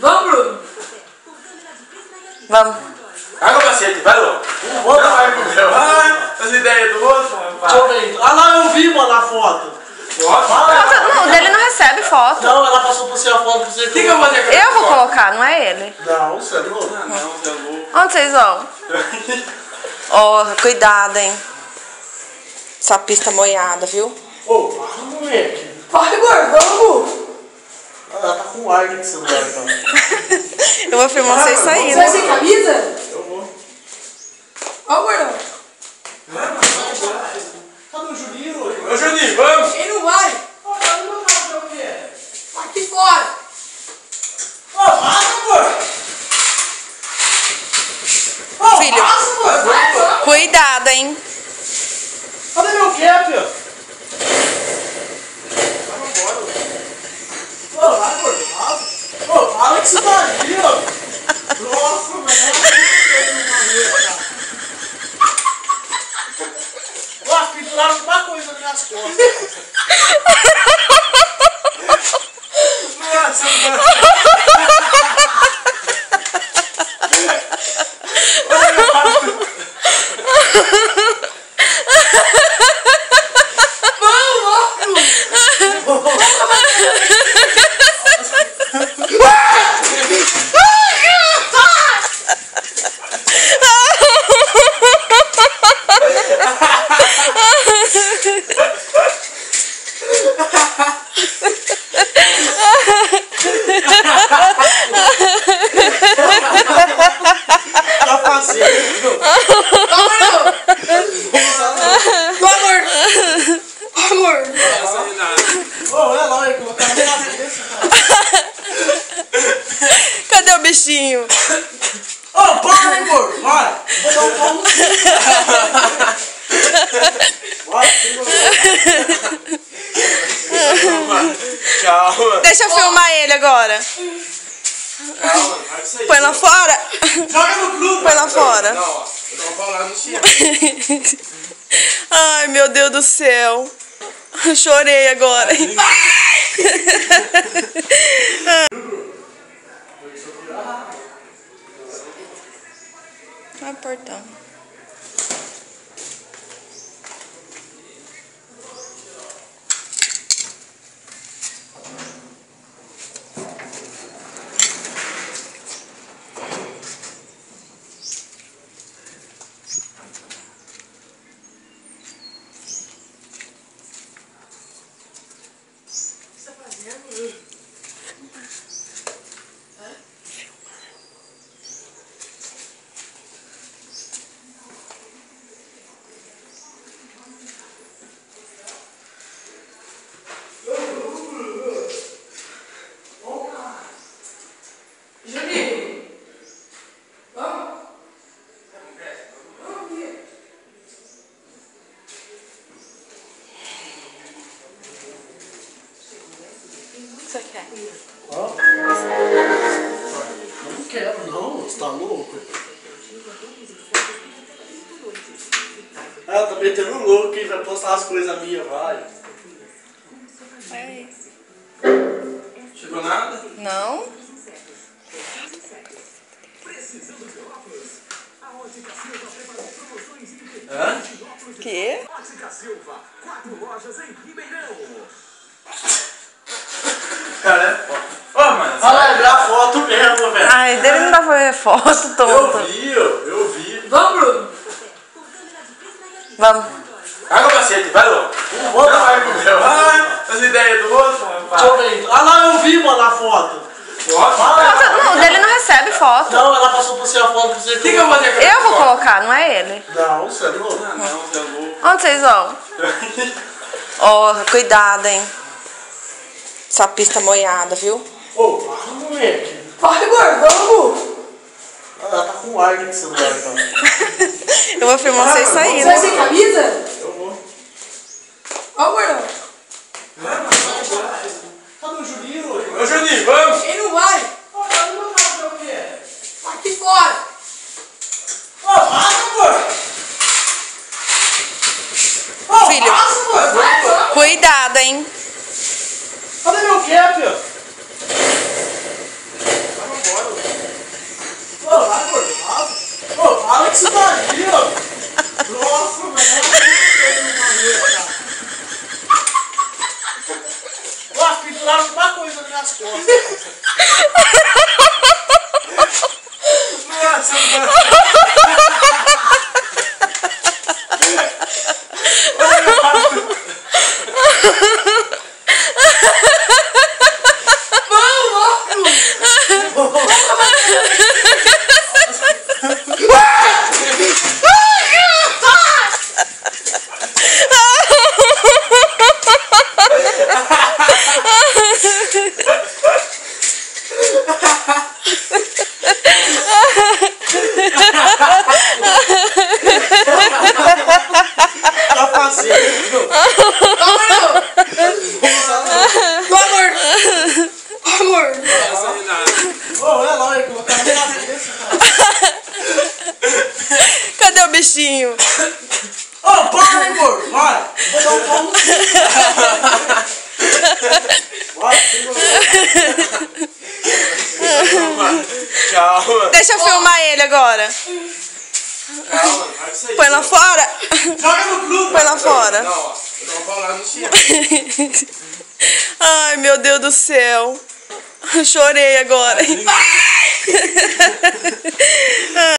Vamos, Bruno. Vamos. Pega o cacete, vai logo. Não vai pro meu. As ideias do outro, rapaz. Deixa eu ver. Ah lá, eu vi, mano, a foto. Foto? Não, dele não recebe foto. Não, ela passou por você a foto pra você. O que eu vou fazer com essa Eu vou foto? colocar, não é ele. Não, você é louco. Ah, não, você é louco. Onde vocês vão? Ó, cuidado, hein. Essa pista molhada, viu? Ô, para, moleque. Vai, gordo, vamos. Ela tá com ar de celular, então. Eu vou filmar vocês Você vai saindo. sem camisa? Eu vou. Ó, o gordão. Cadê o Juninho? Ô, Juninho, vamos. Ele não vai. Ô, tá no meu carro, o quê? Aqui fora. Ô, passa, pô. Ô, Filho. passa, pô. Vai, vamos. Cuidado, hein. Cadê meu cap, ó? Ô, vai, pô. Passa. Ô, para que isso daí, ó. Nossa, velho. Ó, penduraram uma coisa nas minhas costas. Nossa, mano. Tá fazendo. Amor. Ô, é lá, eu colocar na cabeça, cara. Cadê o bichinho? Ô, para, amor. Vai. Vou dar um pau no seu. Tchau, mano. Deixa eu filmar ele agora. Calma, faz isso aí. Põe lá fora. Joga no grupo. Põe lá fora. Não, ó. Eu dou uma paulada no chão. Ai, meu Deus do céu. Eu chorei agora. Vai, portão. Juninho. Vamos. Você quer? Ó. Eu não quero, não. Você tá louco? Ah, tá metendo louco, hein? Vai postar as coisas minhas, vai. É isso. Chegou nada? Não? Hã? Que? Cara, é foda. Ô, mano. Olha lá, virar foto mesmo, velho. Ai, dele não dá pra ver foto, tonto. Eu vi. Vamos, Bruno. Vamos. Pega o cacete, vai logo. Não vai pro meu. As ideias do outro, rapaz. Deixa eu ver. Ah lá, eu vi, mano, a foto. Foto? Não, dele não recebe foto. Não, ela passou por você a foto pra você. O que eu vou fazer com essa Eu vou foto? colocar, não é ele. Não, você é louco. Ah, não, você é louco. Onde vocês vão? Ó, cuidado, hein. Essa pista molhada, viu? Ô, para, moleque. Vai, gordo, vamos. Ela tá com ar de celular, então. Eu vou filmar vocês Você vai saindo. sem camisa? Eu vou. Ó, o gordão. Cadê o Juninho? Ô, Juninho, vamos. Ele não vai. Ô, tá no meu carro, o quê? Aqui fora. Ô, passa, pô. Ô, Filho. passa, pô. Vai, vamos. Cuidado, hein. Cadê meu cap, ó? Nossa, mano. Tá fácil. Amor. Ô, é lógico, eu vou ficar na cabeça, cara. Cadê o bichinho? Ô, para, amor. Bora. Vou dar um pau no seu. Bora, Tchau, mano. Deixa eu filmar ele agora. Calma, faz isso aí. Põe lá fora. joga no Pluto. Põe lá fora. Não, ó. Eu dou uma paulada no chão. Ai, meu Deus do céu. Chorei agora.